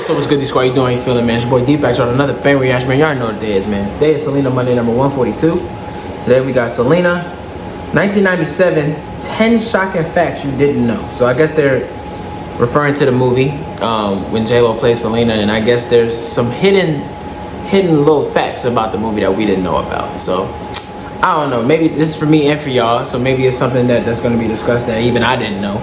So what's good, D-Squad? You doing? You feeling, man? It's your boy D back on another bang reaction, man. You already know what it is, man. Today is Selena Monday number 142. Today we got Selena, 1997, 10 shocking facts you didn't know. So I guess they're referring to the movie when J-Lo plays Selena, and I guess there's some hidden little facts about the movie that we didn't know about. So I don't know. Maybe this is for me and for y'all. So maybe it's something that's going to be discussed that even I didn't know.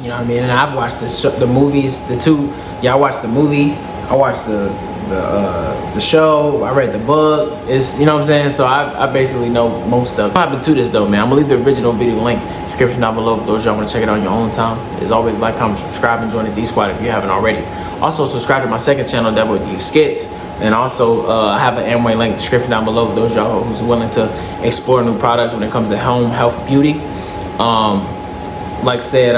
You know what I mean? And I've watched the movies, the two. Y'all watched the movie. I watched the show. I read the book. It's, you know what I'm saying? So I basically know most of it. What happened to this though, man? I'm gonna leave the original video link description down below for those y'all want to check it out on your own time. As always, like, comment, subscribe, and join the D Squad if you haven't already. Also, subscribe to my second channel, DatBoiDith Skits, and also I have an Amway link description down below for those y'all who's willing to explore new products when it comes to home, health, beauty. Like I said,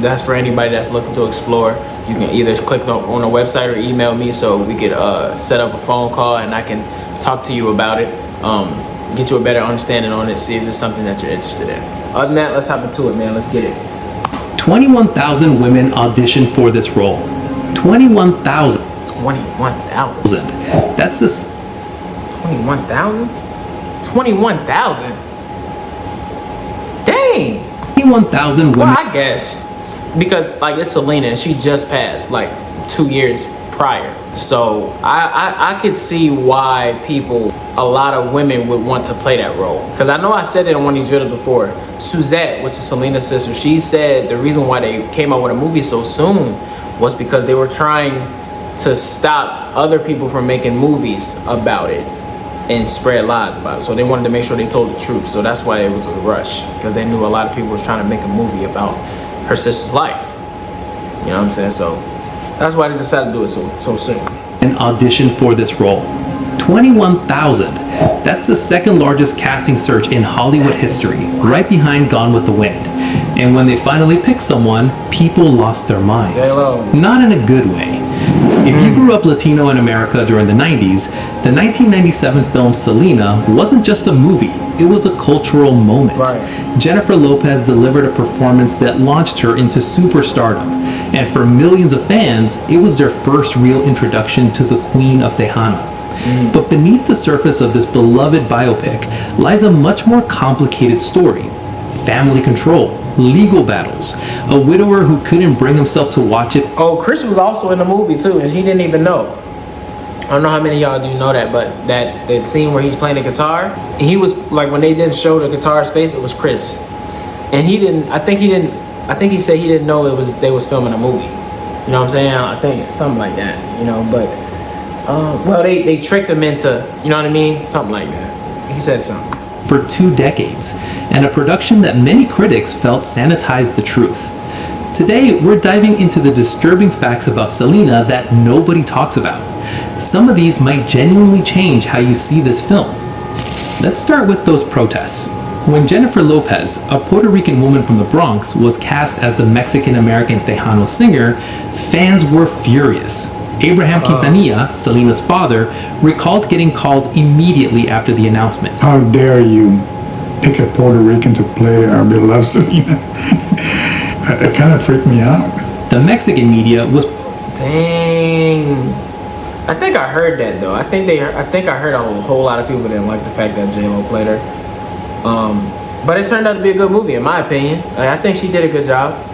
that's for anybody that's looking to explore. You can either click on the website or email me so we could set up a phone call and I can talk to you about it, get you a better understanding on it, see if it's something that you're interested in. Other than that, let's hop into it, man. Let's get it. 21,000 women auditioned for this role. 21,000. 21,000. That's this. 21,000? 21,000? Dang. 21,000 women. Well, I guess because like it's Selena and she just passed like 2 years prior, so I could see why a lot of women would want to play that role. Because I know I said it in one of these videos before. Suzette, which is Selena's sister, she said the reason why they came out with a movie so soon was because they were trying to stop other people from making movies about it and spread lies about it. So they wanted to make sure they told the truth. So that's why it was a rush, because they knew a lot of people was trying to make a movie about her sister's life. You know what I'm saying? So that's why they decided to do it so soon. An audition for this role. 21,000. That's the second largest casting search in Hollywood history, right behind Gone with the Wind. And when they finally picked someone, people lost their minds. Not in a good way. If you grew up Latino in America during the 90s, the 1997 film Selena wasn't just a movie, it was a cultural moment. Right. Jennifer Lopez delivered a performance that launched her into superstardom, and for millions of fans, it was their first real introduction to the Queen of Tejano. But beneath the surface of this beloved biopic lies a much more complicated story. Family control, legal battles, a widower who couldn't bring himself to watch it. Oh, Chris was also in the movie too, and he didn't even know. I don't know how many of y'all do know that, but that scene where he's playing the guitar, he was like, when they didn't show the guitar's face, it was Chris, and he didn't. I think he said he didn't know they was filming a movie. You know what I'm saying? I think something like that. You know, but well, they tricked him into, you know what I mean? Something like that. He said something. For 2 decades, and a production that many critics felt sanitized the truth. Today, we're diving into the disturbing facts about Selena that nobody talks about. Some of these might genuinely change how you see this film. Let's start with those protests. When Jennifer Lopez, a Puerto Rican woman from the Bronx, was cast as the Mexican-American Tejano singer, fans were furious. Abraham Quintanilla, Selena's father, recalled getting calls immediately after the announcement. How dare you pick a Puerto Rican to play our beloved Selena? It kind of freaked me out. The Mexican media was... Dang. I think I heard that though. I think I heard a whole lot of people didn't like the fact that J-Lo played her. But it turned out to be a good movie in my opinion. Like, I think she did a good job.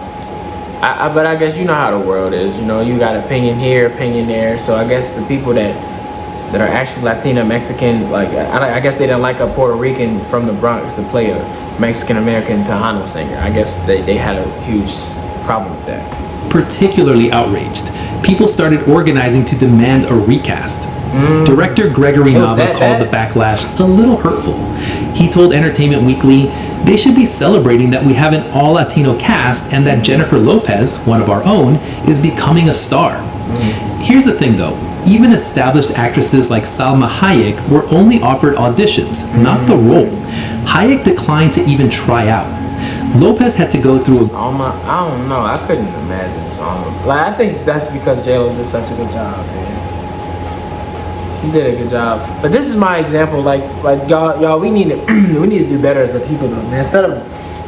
But I guess you know how the world is. You know, you got opinion here, opinion there. So I guess the people that are actually Latina, Mexican, like I guess they didn't like a Puerto Rican from the Bronx to play a Mexican-American Tejano singer. I guess they had a huge problem with that. Particularly outraged. People started organizing to demand a recast. Director Gregory Nava called the backlash a little hurtful. He told Entertainment Weekly, "They should be celebrating that we have an all-Latino cast and that Jennifer Lopez, one of our own, is becoming a star." Here's the thing though, even established actresses like Salma Hayek were only offered auditions, not the role. Hayek declined to even try out. Lopez had to go through Salma, I don't know, I couldn't imagine Salma. Like, I think that's because J-Lo did such a good job, man. He did a good job. But this is my example. Like y'all, we need to do better as a people, though, man. Instead of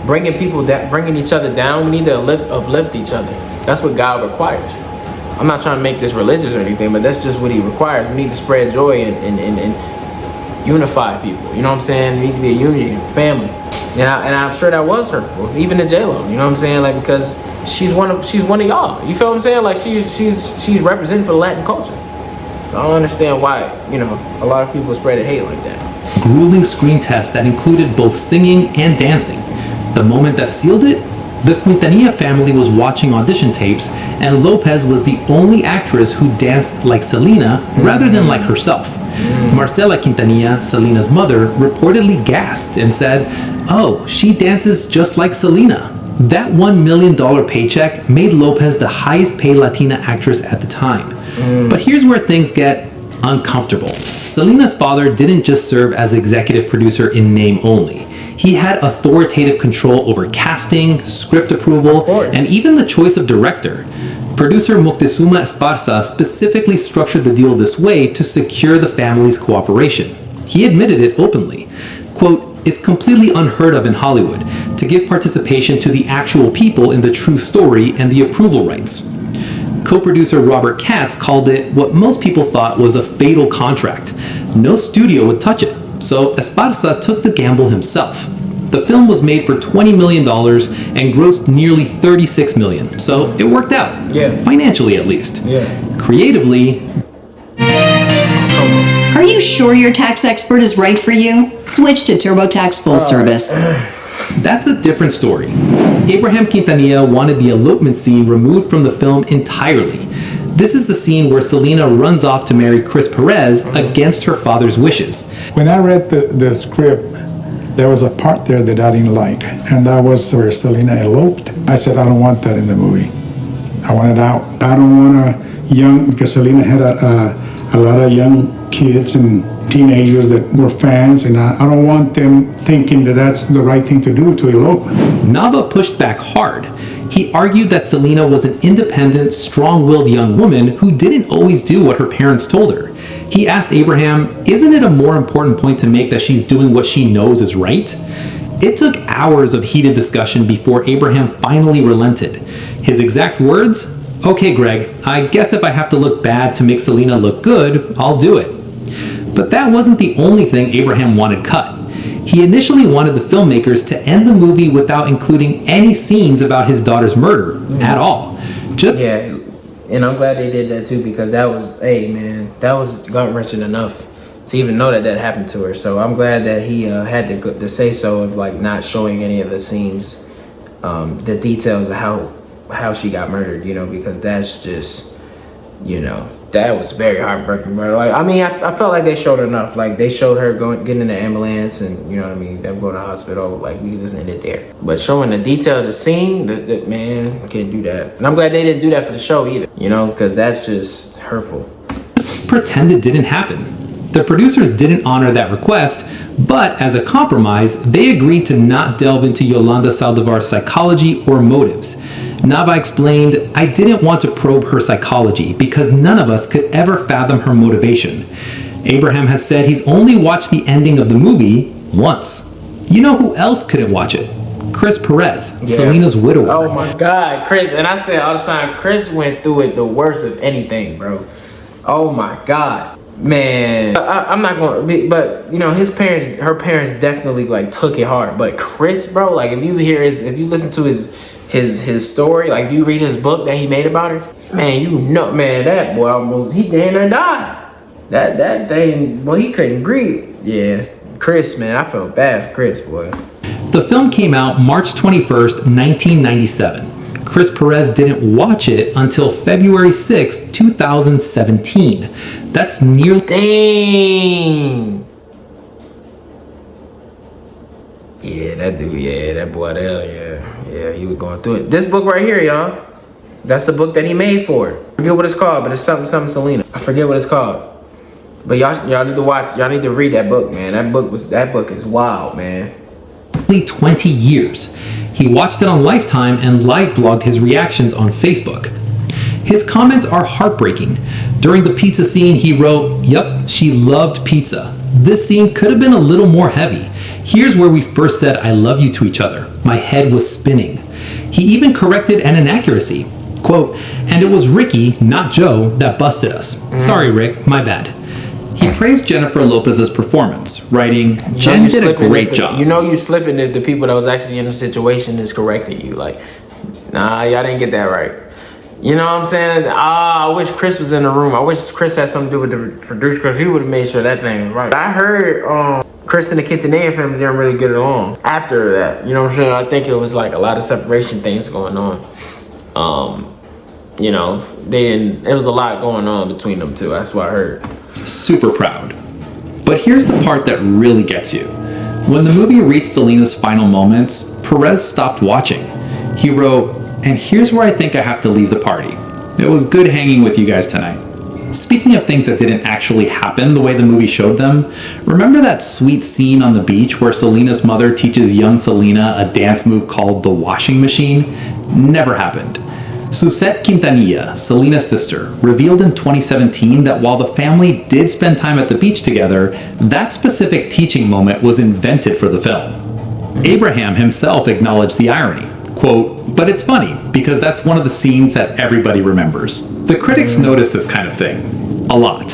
bringing each other down, we need to uplift each other. That's what God requires. I'm not trying to make this religious or anything, but that's just what he requires. We need to spread joy and unify people. You know what I'm saying? We need to be a unity, family. And I'm sure that was hurtful, even to J-Lo. You know what I'm saying? Like, because she's one of y'all. You feel what I'm saying? Like, she's representing for the Latin culture. So I don't understand why, you know, a lot of people spread hate like that. Grueling screen test that included both singing and dancing. The moment that sealed it, the Quintanilla family was watching audition tapes, and Lopez was the only actress who danced like Selena rather than like herself. Marcela Quintanilla, Selena's mother, reportedly gasped and said, "Oh, she dances just like Selena." That $1 million paycheck made Lopez the highest paid Latina actress at the time. But here's where things get uncomfortable. Selena's father didn't just serve as executive producer in name only. He had authoritative control over casting, script approval, and even the choice of director. Producer Moctezuma Esparza specifically structured the deal this way to secure the family's cooperation. He admitted it openly. Quote, "It's completely unheard of in Hollywood to give participation to the actual people in the true story and the approval rights." Co-producer Robert Katz called it what most people thought was a fatal contract. No studio would touch it, so Esparza took the gamble himself. The film was made for $20 million and grossed nearly $36 million, so it worked out. Yeah. Financially, at least. Yeah. Creatively, Are you sure your tax expert is right for you? Switch to TurboTax Full Service. that's a different story. Abraham Quintanilla wanted the elopement scene removed from the film entirely. This is the scene where Selena runs off to marry Chris Perez against her father's wishes. When I read the script, there was a part there that I didn't like, and that was where Selena eloped. I said, I don't want that in the movie. I want it out. I don't want because Selena had a lot of young kids and teenagers that were fans, and I don't want them thinking that that's the right thing to do, to elope. Nava pushed back hard. He argued that Selena was an independent, strong-willed young woman who didn't always do what her parents told her. He asked Abraham, isn't it a more important point to make that she's doing what she knows is right? It took hours of heated discussion before Abraham finally relented. His exact words? Okay, Greg, I guess if I have to look bad to make Selena look good, I'll do it. But that wasn't the only thing Abraham wanted cut. He initially wanted the filmmakers to end the movie without including any scenes about his daughter's murder at all. Yeah, and I'm glad they did that too, because that was, hey man, that was gut-wrenching enough to even know that happened to her. So I'm glad that he had the say so of like not showing any of the scenes, the details of how she got murdered, you know, because that's just, you know, that was very heartbreaking, bro. Like, I mean, I felt like they showed enough. Like, they showed her getting in the ambulance and, you know what I mean, them going to the hospital. Like, we just ended there. But showing the detail of the scene, that man, can't do that. And I'm glad they didn't do that for the show either, you know, because that's just hurtful. Just pretend it didn't happen. The producers didn't honor that request, but as a compromise, they agreed to not delve into Yolanda Saldivar's psychology or motives. Nava explained, I didn't want to probe her psychology because none of us could ever fathom her motivation. Abraham has said he's only watched the ending of the movie once. You know who else couldn't watch it? Chris Perez, Selena's widower. Oh my God, Chris. And I say all the time, Chris went through it the worst of anything, bro. Oh my God. Man, I'm not gonna be, but you know, her parents definitely like took it hard. But Chris, bro, like if you listen to his story, like if you read his book that he made about her, man, you know, man, that boy he damn near died. That thing, boy, he couldn't breathe. Yeah, Chris, man, I felt bad for Chris, boy. The film came out March 21st, 1997. Chris Perez didn't watch it until February 6, 2017. That's nearly... Dang! Yeah, that dude, yeah, that boy there, yeah, he was going through it. This book right here, y'all, that's the book that he made for it. I forget what it's called, but it's something Selena. I forget what it's called. But y'all need to watch, y'all need to read that book, man. That book is wild, man. 20 years. He watched it on Lifetime and live blogged his reactions on Facebook. His comments are heartbreaking. During the pizza scene, he wrote, "Yep, she loved pizza. This scene could have been a little more heavy. Here's where we first said I love you to each other. My head was spinning." He even corrected an inaccuracy. Quote, "And it was Ricky, not Joe, that busted us. Sorry, Rick, my bad." He praised Jennifer Lopez's performance, writing, "Jen did a great job." You know you slipping if the people that was actually in the situation is correcting you. Like, nah, y'all didn't get that right. You know what I'm saying? I wish Chris was in the room. I wish Chris had something to do with the producer, because he would have made sure that thing was right. I heard Chris and the Quintanilla family didn't really get along after that. You know what I'm saying? I think it was like a lot of separation things going on. You know, it was a lot going on between them two. That's what I heard. Super proud. But here's the part that really gets you. When the movie reached Selena's final moments, Perez stopped watching. He wrote, "And here's where I think I have to leave the party. It was good hanging with you guys tonight." Speaking of things that didn't actually happen the way the movie showed them, remember that sweet scene on the beach where Selena's mother teaches young Selena a dance move called the washing machine? Never happened. Suzette Quintanilla, Selena's sister, revealed in 2017 that while the family did spend time at the beach together, that specific teaching moment was invented for the film. Abraham himself acknowledged the irony. Quote, "But it's funny, because that's one of the scenes that everybody remembers." The critics noticed this kind of thing. A lot.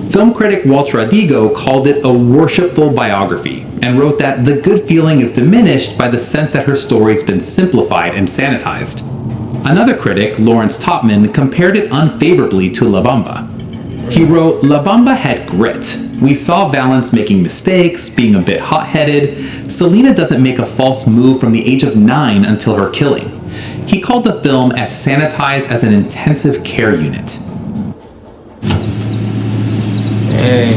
Film critic Walter Adigo called it a worshipful biography, and wrote that the good feeling is diminished by the sense that her story's been simplified and sanitized. Another critic, Lawrence Topman, compared it unfavorably to La Bamba. He wrote, "La Bamba had grit. We saw Valance making mistakes, being a bit hot-headed. Selena doesn't make a false move from the age of 9 until her killing." He called the film as sanitized as an intensive care unit. Hey,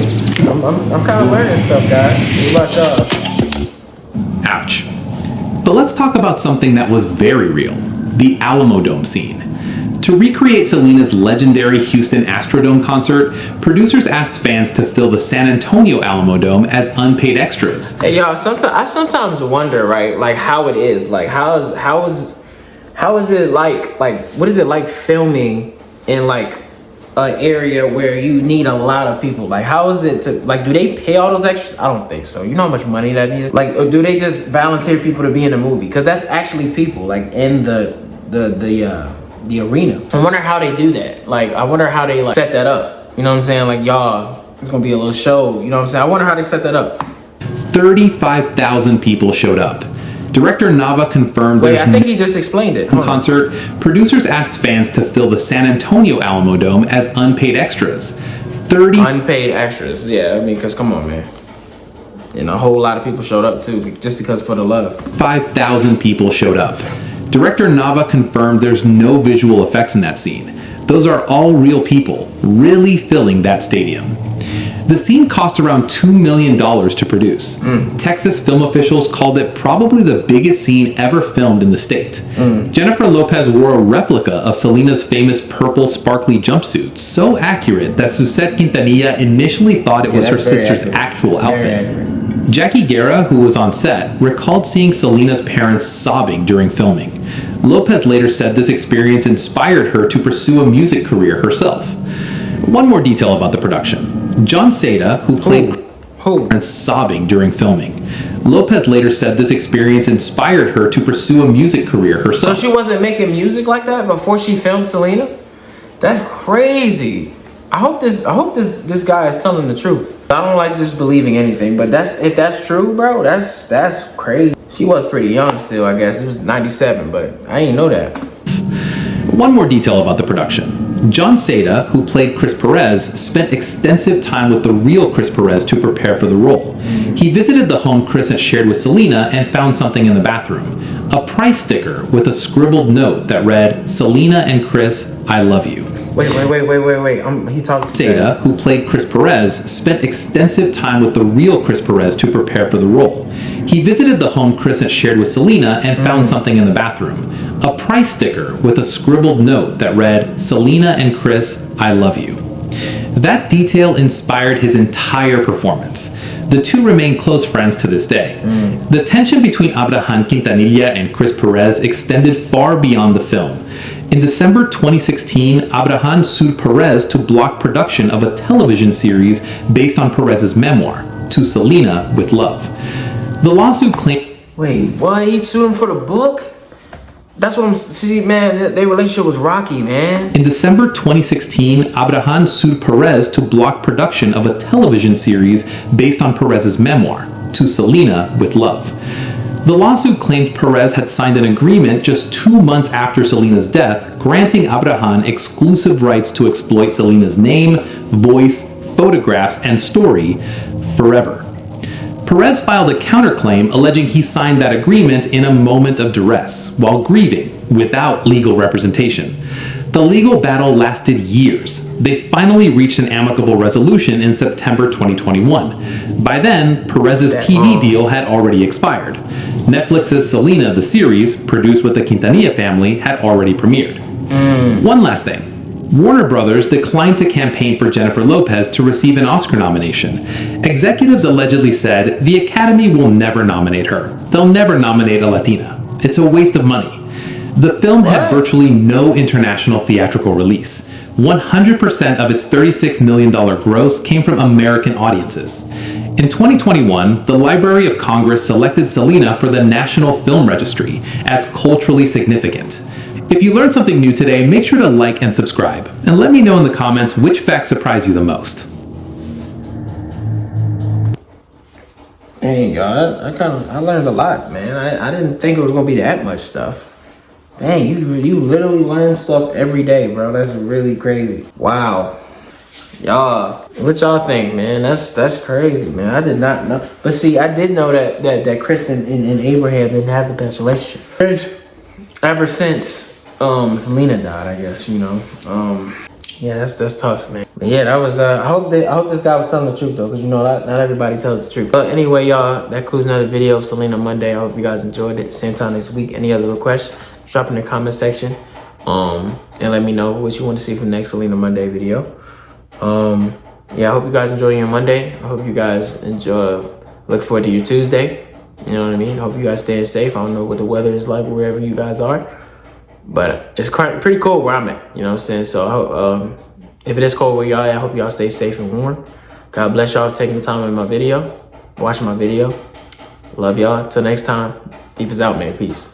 I'm kind of learning stuff, guys. What about y'all? Ouch. But let's talk about something that was very real. The Alamo Dome scene. To recreate Selena's legendary Houston Astrodome concert, producers asked fans to fill the San Antonio Alamo Dome as unpaid extras. Hey, y'all. I sometimes wonder, right? Like how it is. Like how is it like what is it like filming in like an area where you need a lot of people? Like how is it to like? Do they pay all those extras? I don't think so. You know how much money that is. Like, or do they just volunteer people to be in the movie? Because that's actually people like in the arena. I wonder how they do that. Like, I wonder how they like set that up. You know what I'm saying? Like, y'all, it's gonna be a little show. You know what I'm saying? I wonder how they set that up. 35,000 people showed up. Director Nava confirmed Wait, I think he just explained it. Concert. Producers asked fans to fill the San Antonio Alamo Dome as unpaid extras. Unpaid extras, yeah. I mean, because come on, man. You know, a whole lot of people showed up too, just because for the love. 5,000 people showed up. Director Nava confirmed there's no visual effects in that scene. Those are all real people, really filling that stadium. The scene cost around $2 million to produce. Texas film officials called it probably the biggest scene ever filmed in the state. Jennifer Lopez wore a replica of Selena's famous purple sparkly jumpsuit, so accurate that Suzette Quintanilla initially thought it was her sister's actual outfit. Jackie Guerra, who was on set, recalled seeing Selena's parents sobbing during filming. Lopez later said this experience inspired her to pursue a music career herself. One more detail about the production. John Seda, who played parents sobbing during filming. Lopez later said this experience inspired her to pursue a music career herself. So she wasn't making music like that before she filmed Selena? That's crazy. I hope this guy is telling the truth. I don't like just believing anything, but if that's true, bro, that's crazy. She was pretty young still, I guess. It was 97, but I didn't know that. One more detail about the production. John Seda, who played Chris Perez, spent extensive time with the real Chris Perez to prepare for the role. He visited the home Chris had shared with Selena and found something in the bathroom. A price sticker with a scribbled note that read, "Selena and Chris, I love you." Wait. He's talking. Seda, who played Chris Perez, spent extensive time with the real Chris Perez to prepare for the role. He visited the home Chris had shared with Selena and found something in the bathroom. A price sticker with a scribbled note that read, "Selena and Chris, I love you." That detail inspired his entire performance. The two remain close friends to this day. The tension between Abraham Quintanilla and Chris Perez extended far beyond the film. In December 2016, Abraham sued Perez to block production of a television series based on Perez's memoir, To Selena with Love. The lawsuit claimed... Wait, what? He sued him for the book? That's what I'm, see, man, their relationship was rocky, man. In December 2016, Abraham sued Perez to block production of a television series based on Perez's memoir, To Selena with Love. The lawsuit claimed Perez had signed an agreement just 2 months after Selena's death, granting Abraham exclusive rights to exploit Selena's name, voice, photographs, and story forever. Perez filed a counterclaim alleging he signed that agreement in a moment of duress, while grieving, without legal representation. The legal battle lasted years. They finally reached an amicable resolution in September 2021. By then, Perez's TV deal had already expired. Netflix's Selena, the series, produced with the Quintanilla family, had already premiered. One last thing. Warner Brothers declined to campaign for Jennifer Lopez to receive an Oscar nomination. Executives allegedly said the Academy will never nominate her. They'll never nominate a Latina. It's a waste of money. The film had virtually no international theatrical release. 100% of its $36 million gross came from American audiences. In 2021, the Library of Congress selected Selena for the National Film Registry as culturally significant. If you learned something new today, make sure to like and subscribe, and let me know in the comments which facts surprise you the most. Hey, y'all, I learned a lot, man. I didn't think it was gonna be that much stuff. Dang, you literally learn stuff every day, bro. That's really crazy. Wow. Y'all, what y'all think, man? That's crazy, man. I did not know. But see, I did know that Chris and Abraham didn't have the best relationship. Ever since Selena died, I guess, you know. Yeah, that's tough, man. But yeah, that was I hope this guy was telling the truth though, because you know not everybody tells the truth. But anyway, y'all, that concludes another video of Selena Monday. I hope you guys enjoyed it. Same time next week. Any other requests, drop in the comment section. And let me know what you want to see for the next Selena Monday video. Yeah, I hope you guys enjoy your Monday. I hope you guys look forward to your Tuesday. You know what I mean? Hope you guys staying safe. I don't know what the weather is like wherever you guys are, but it's pretty cold where I'm at. You know what I'm saying? So I hope, if it is cold where y'all at, I hope y'all stay safe and warm. God bless y'all for taking the time in my video, watching my video. Love y'all. Till next time, DatBoiDith is out, man. Peace.